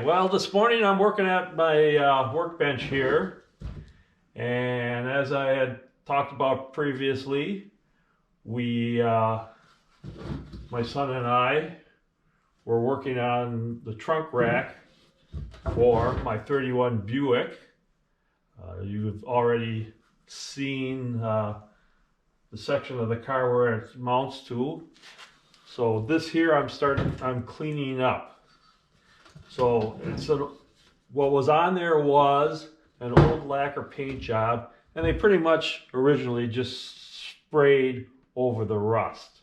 Okay, well, this morning I'm working at my workbench here, and as I had talked about previously, my son and I were working on the trunk rack for my 31 Buick. You've already seen the section of the car where it mounts to. So this here I'm cleaning up. So what was on there was an old lacquer paint job, and they pretty much originally just sprayed over the rust.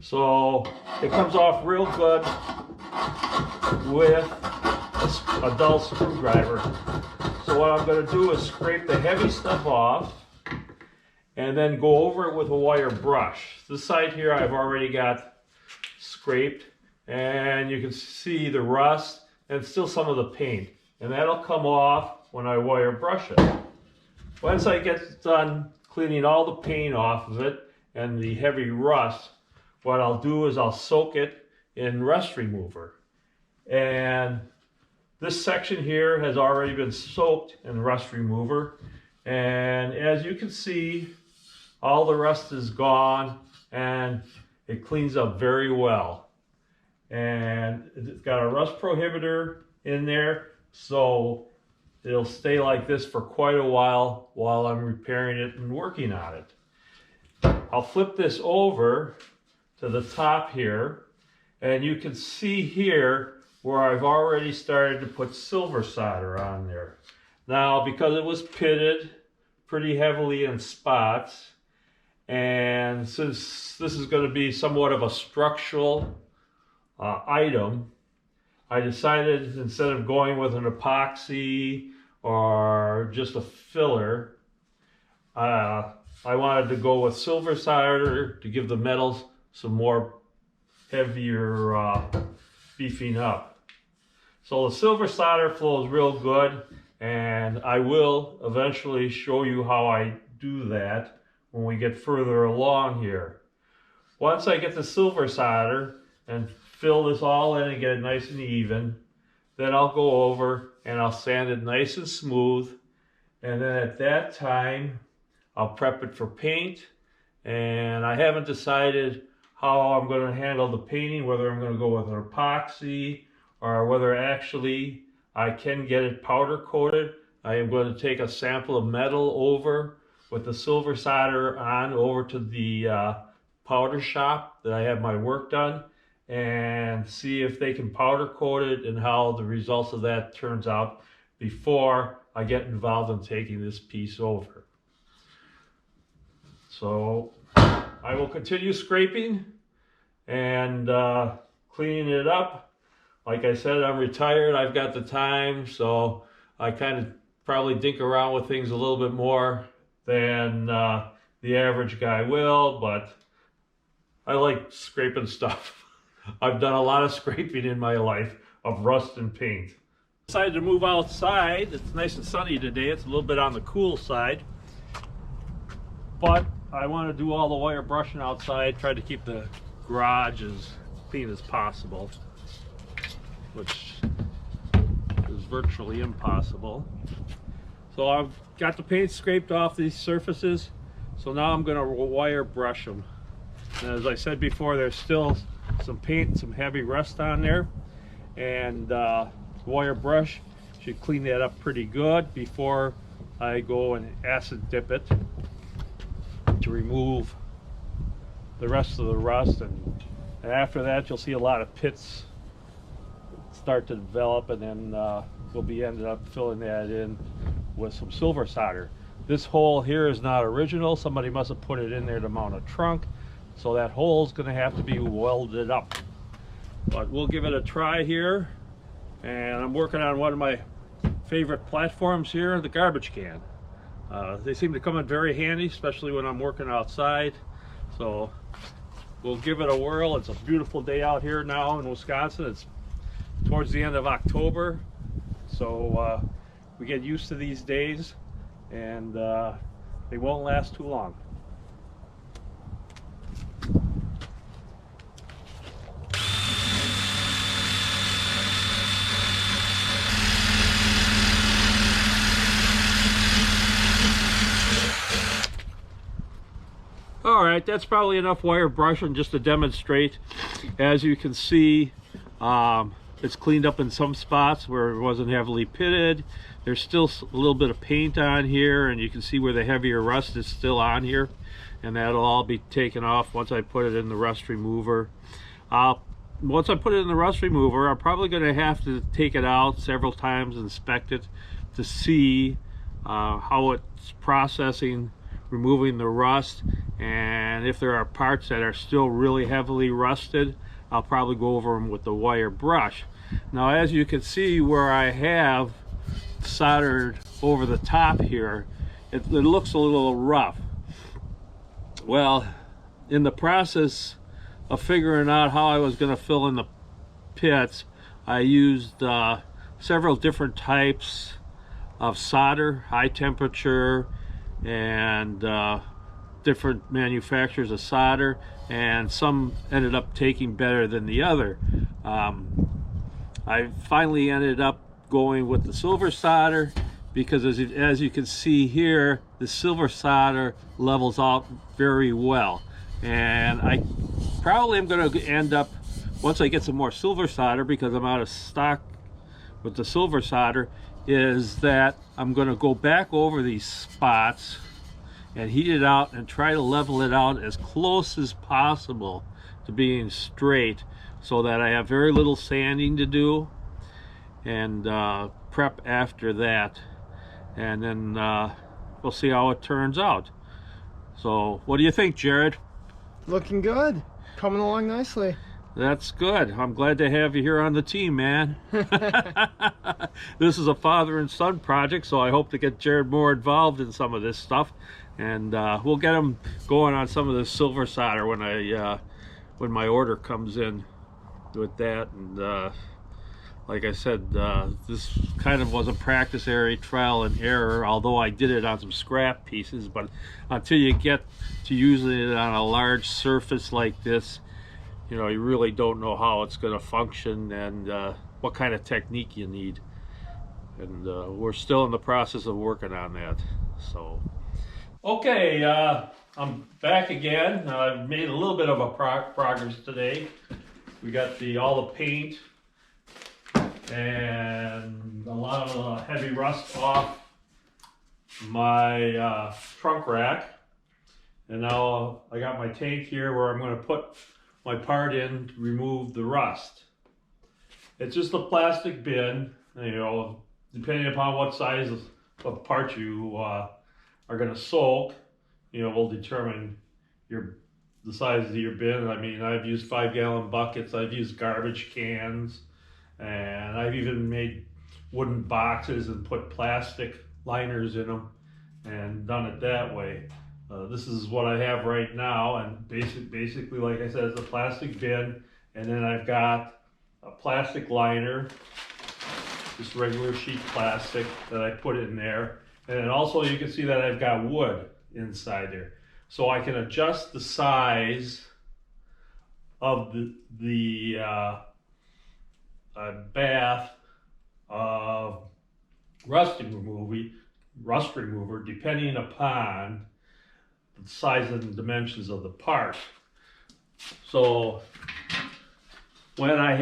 So it comes off real good with a dull screwdriver. So what I'm going to do is scrape the heavy stuff off and then go over it with a wire brush. This side here I've already got scraped, and you can see the rust and still some of the paint, and that'll come off when I wire brush it. Once I get done cleaning all the paint off of it and the heavy rust, what I'll do is I'll soak it in rust remover. And this section here has already been soaked in rust remover, and as you can see, all the rust is gone and it cleans up very well. And it's got a rust prohibitor in there, so it'll stay like this for quite a while I'm repairing it and working on it. I'll flip this over to the top here, and you can see here where I've already started to put silver solder on there. Now, because it was pitted pretty heavily in spots, and since this is going to be somewhat of a structural item, I decided instead of going with an epoxy or just a filler, I wanted to go with silver solder to give the metals some more heavier beefing up. So the silver solder flows real good, and I will eventually show you how I do that when we get further along here. Once I get the silver solder and fill this all in and get it nice and even, then I'll go over and I'll sand it nice and smooth, and then at that time I'll prep it for paint. And I haven't decided how I'm going to handle the painting, whether I'm going to go with an epoxy or whether actually I can get it powder coated. I am going to take a sample of metal over with the silver solder on over to the powder shop that I have my work done, and see if they can powder coat it and how the results of that turns out before I get involved in taking this piece over. So I will continue scraping and cleaning it up. Like I said, I'm retired, I've got the time, so I kind of probably dink around with things a little bit more than the average guy will, but I like scraping stuff. I've done a lot of scraping in my life of rust and paint. Decided to move outside. It's nice and sunny today. It's a little bit on the cool side, but I want to do all the wire brushing outside, try to keep the garage as clean as possible, which is virtually impossible. So I've got the paint scraped off these surfaces, so now I'm going to wire brush them. And as I said before, there's still some paint, some heavy rust on there, and wire brush should clean that up pretty good before I go and acid dip it to remove the rest of the rust. And after that, you'll see a lot of pits start to develop, and then we'll be ended up filling that in with some silver solder. This hole here is not original. Somebody must have put it in there to mount a trunk, so that hole is going to have to be welded up. But we'll give it a try here, and I'm working on one of my favorite platforms here, the garbage can. They seem to come in very handy, especially when I'm working outside. So we'll give it a whirl. It's a beautiful day out here now in Wisconsin. It's towards the end of October, so we get used to these days, and they won't last too long. All right, that's probably enough wire brushing just to demonstrate. As you can see, it's cleaned up in some spots where it wasn't heavily pitted. There's still a little bit of paint on here, and you can see where the heavier rust is still on here, and that'll all be taken off once I put it in the rust remover. Once I put it in the rust remover, I'm probably going to have to take it out several times, inspect it to see how it's processing, removing the rust, and if there are parts that are still really heavily rusted, I'll probably go over them with the wire brush. Now, as you can see where I have soldered over the top here, it looks a little rough. Well, in the process of figuring out how I was going to fill in the pits, I used several different types of solder, high temperature, and different manufacturers of solder, and some ended up taking better than the other. I finally ended up going with the silver solder because as you can see here, the silver solder levels out very well, and I probably am going to end up, once I get some more silver solder, because I'm out of stock with the silver solder, is that I'm going to go back over these spots and heat it out and try to level it out as close as possible to being straight, so that I have very little sanding to do, and prep after that, and then we'll see how it turns out. So what do you think, Jared? Looking good. Coming along nicely. That's good. I'm glad to have you here on the team, man. This is a father and son project, so I hope to get Jared more involved in some of this stuff, and we'll get him going on some of this silver solder when my order comes in with that. And like I said, this kind of was a practice area, trial and error, although I did it on some scrap pieces. But until you get to using it on a large surface like this, you know, you really don't know how it's going to function and what kind of technique you need. And we're still in the process of working on that. So, okay, I'm back again. I've made a little bit of a progress today. We got all the paint and a lot of heavy rust off my trunk rack. And now I got my tank here where I'm going to put my part in to remove the rust. It's just a plastic bin, you know, depending upon what size of part you are going to soak, you know, will determine the size of your bin. I mean, I've used 5-gallon buckets, I've used garbage cans, and I've even made wooden boxes and put plastic liners in them and done it that way. This is what I have right now, and basically, like I said, it's a plastic bin, and then I've got a plastic liner, just regular sheet plastic that I put in there, and then also you can see that I've got wood inside there, so I can adjust the size of the bath of rust remover depending upon the size and dimensions of the part. So when I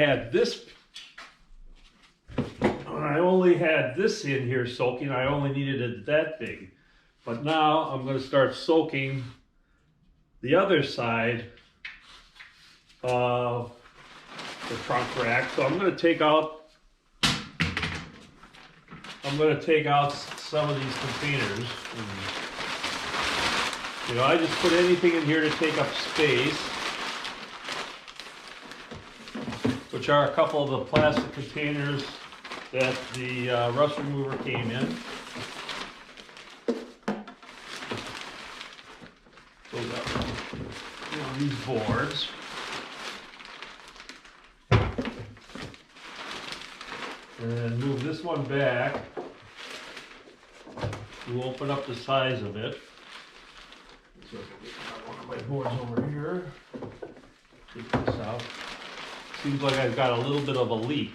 only had this in here soaking, I only needed it that big. But now I'm going to start soaking the other side of the trunk rack. So I'm going to take out some of these containers. You know, I just put anything in here to take up space, which are a couple of the plastic containers that the rust remover came in. So we got, you know, these boards. And then move this one back to open up the size of it. So I got one of my boards over here. Take this out. Seems like I've got a little bit of a leak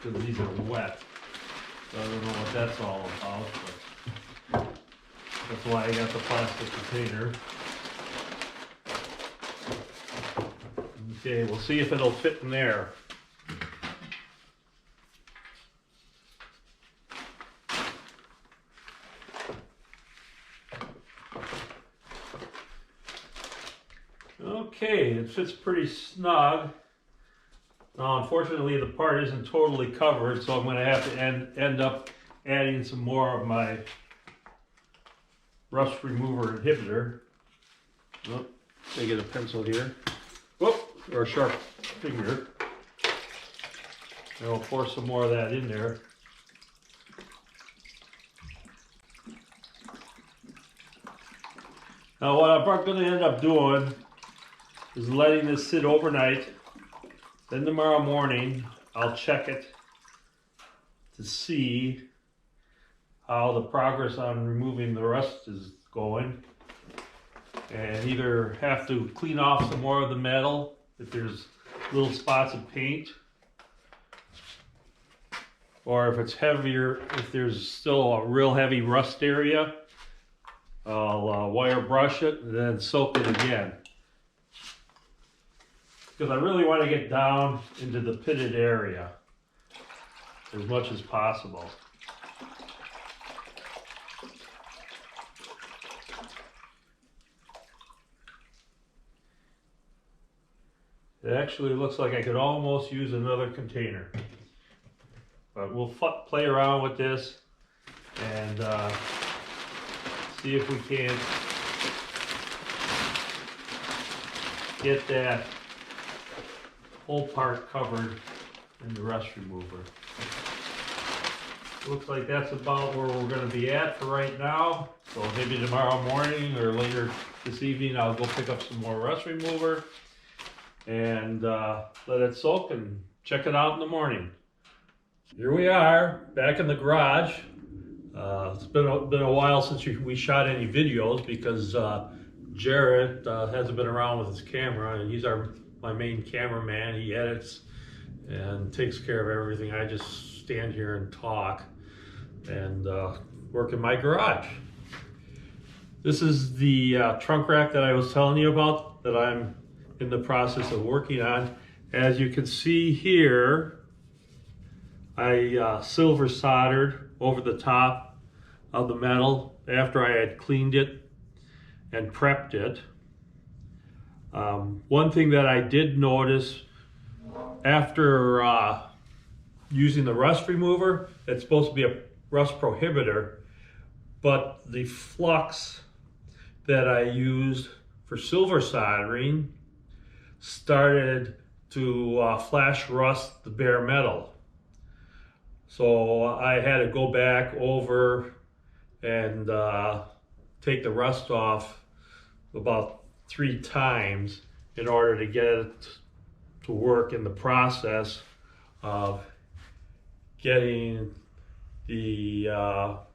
because these are wet. So I don't know what that's all about, but that's why I got the plastic container. Okay, we'll see if it'll fit in there. Okay, it fits pretty snug. Now, unfortunately, the part isn't totally covered, so I'm going to have to end up adding some more of my rust remover inhibitor. Oh, let me get a pencil here. Whoop, or a sharp finger. And I'll pour some more of that in there. Now, what I'm going to end up doing is letting this sit overnight. Then tomorrow morning, I'll check it to see how the progress on removing the rust is going. And either have to clean off some more of the metal if there's little spots of paint. Or if it's heavier, if there's still a real heavy rust area, I'll wire brush it and then soak it again. Because I really want to get down into the pitted area as much as possible. It actually looks like I could almost use another container. But we'll play around with this and see if we can get that whole part covered in the rust remover. Looks like that's about where we're going to be at for right now. So maybe tomorrow morning or later this evening I'll go pick up some more rust remover and let it soak and check it out in the morning. Here we are, back in the garage. It's been a while since we shot any videos because Jared hasn't been around with his camera, and he's my main cameraman. He edits and takes care of everything. I just stand here and talk and work in my garage. This is the trunk rack that I was telling you about that I'm in the process of working on. As you can see here, I silver soldered over the top of the metal after I had cleaned it and prepped it. One thing that I did notice after using the rust remover, it's supposed to be a rust prohibitor, but the flux that I used for silver soldering started to flash rust the bare metal. So I had to go back over and take the rust off about 3 times in order to get it to work in the process of getting the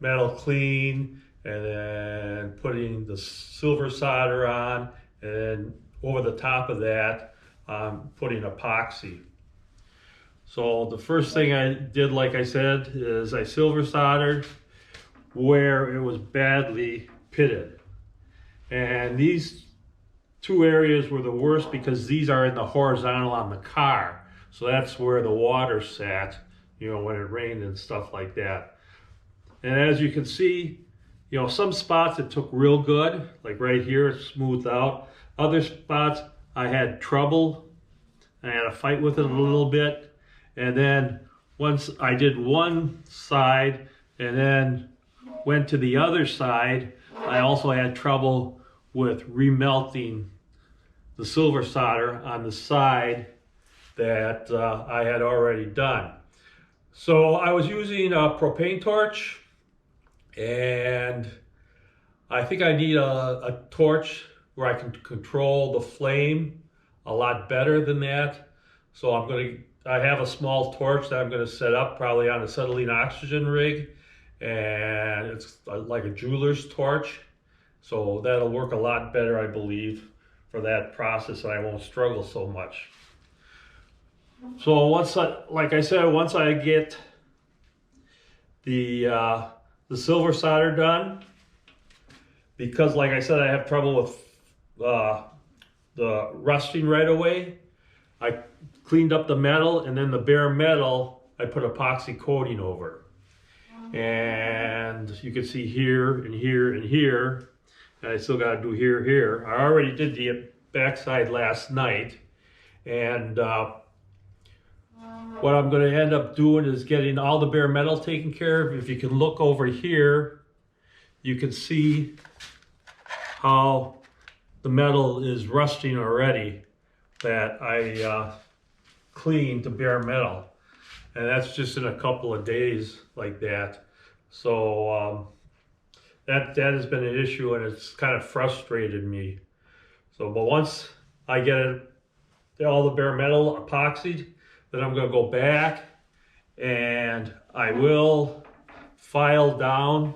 metal clean and then putting the silver solder on, and then over the top of that putting epoxy. So the first thing I did, like I said, is I silver soldered where it was badly pitted. And these 2 areas were the worst because these are in the horizontal on the car. So that's where the water sat, when it rained and stuff like that. And as you can see, some spots it took real good, like right here, it's smoothed out. Other spots I had trouble. I had to fight with it a little bit. And then once I did one side and then went to the other side, I also had trouble with remelting the silver solder on the side that I had already done. So I was using a propane torch, and I think I need a torch where I can control the flame a lot better than that. So I have a small torch that I'm going to set up probably on a acetylene oxygen rig, and it's like a jeweler's torch. So that'll work a lot better, I believe, for that process, and I won't struggle so much. So once I get the silver solder done, because like I said, I have trouble with the rusting right away. I cleaned up the metal, and then the bare metal I put epoxy coating over. And you can see here and here and here, and I still got to do here. I already did the backside last night, and what I'm going to end up doing is getting all the bare metal taken care of. If you can look over here, you can see how the metal is rusting already that I cleaned to bare metal. And that's just in a couple of days like that. So that has been an issue, and it's kind of frustrated me. So, but once I get all the bare metal epoxied, then I'm going to go back and I will file down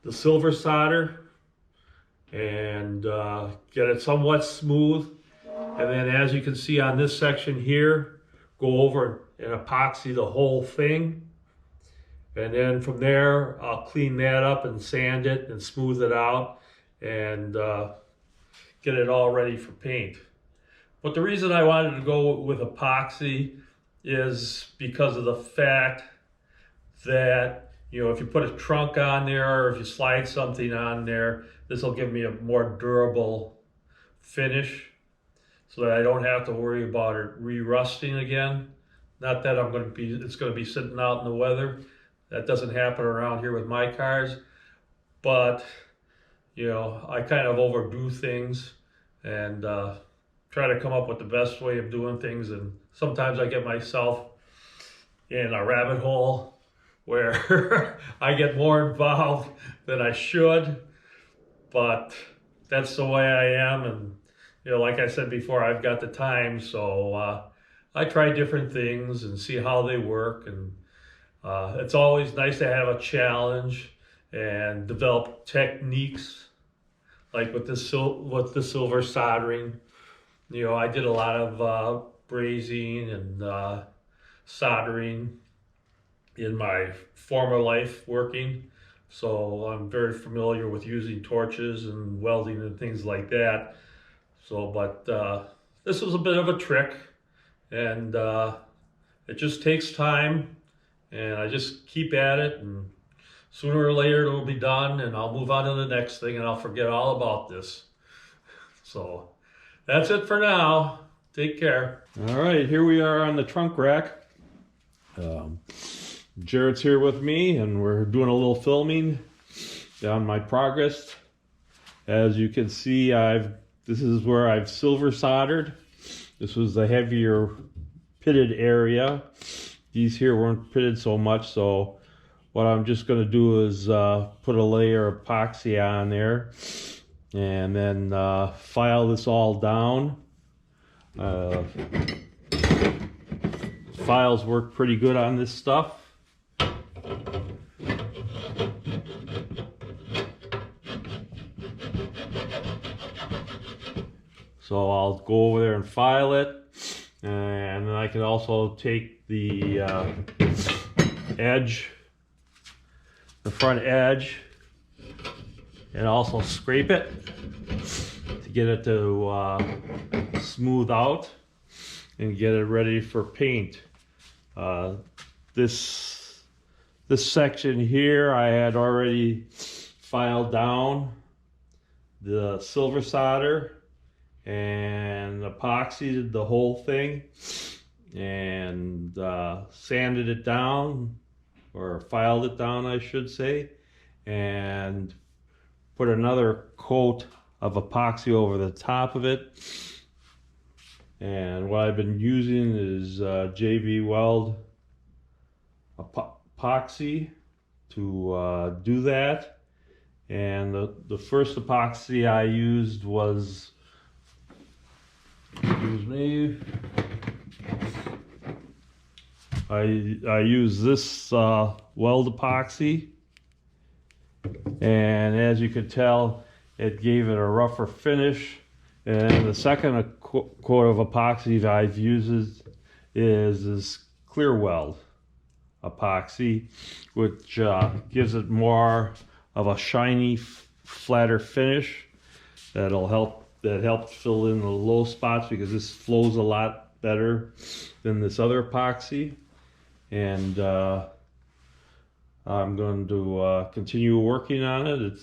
the silver solder and get it somewhat smooth. And then, as you can see on this section here, go over and epoxy the whole thing. And then from there, I'll clean that up and sand it and smooth it out and get it all ready for paint. But the reason I wanted to go with epoxy is because of the fact that, you know, if you put a trunk on there or if you slide something on there, this will give me a more durable finish so that I don't have to worry about it re-rusting again. Not that it's going to be sitting out in the weather. That doesn't happen around here with my cars. But, you know, I kind of overdo things and try to come up with the best way of doing things, and sometimes I get myself in a rabbit hole where I get more involved than I should, but that's the way I am. And you know, like I said before, I've got the time, so I try different things and see how they work. And it's always nice to have a challenge and develop techniques, like with the silver soldering. You know, I did a lot of brazing and soldering in my former life working, so I'm very familiar with using torches and welding and things like that. So, but this was a bit of a trick, and it just takes time, and I just keep at it, and sooner or later it'll be done, and I'll move on to the next thing, and I'll forget all about this. So that's it for now. Take care. All right, here we are on the trunk rack. Jared's here with me, and we're doing a little filming on my progress. As you can see, this is where I've silver soldered. This was the heavier pitted area. These here weren't pitted so much, so what I'm just going to do is put a layer of epoxy on there and then file this all down. Files work pretty good on this stuff. So I'll go over there and file it, and then I can also take the front edge, and also scrape it to get it to smooth out and get it ready for paint. This section here I had already filed down the silver solder and epoxied the whole thing and sanded it down, or filed it down I should say, and put another coat of epoxy over the top of it. And what I've been using is JV Weld epoxy to do that. And the first epoxy I used was, I used this weld epoxy, and as you could tell, it gave it a rougher finish. And the second coat of epoxy that I've used is this clear weld epoxy, which gives it more of a shiny, flatter finish that'll help that helped fill in the low spots, because this flows a lot better than this other epoxy. And I'm going to continue working on it. It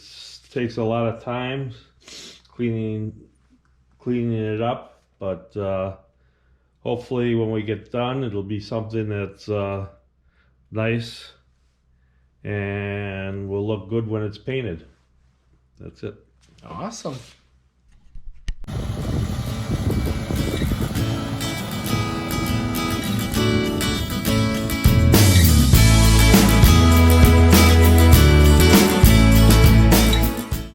takes a lot of time cleaning it up, but hopefully when we get done, it'll be something that's nice and will look good when it's painted. That's it. Awesome.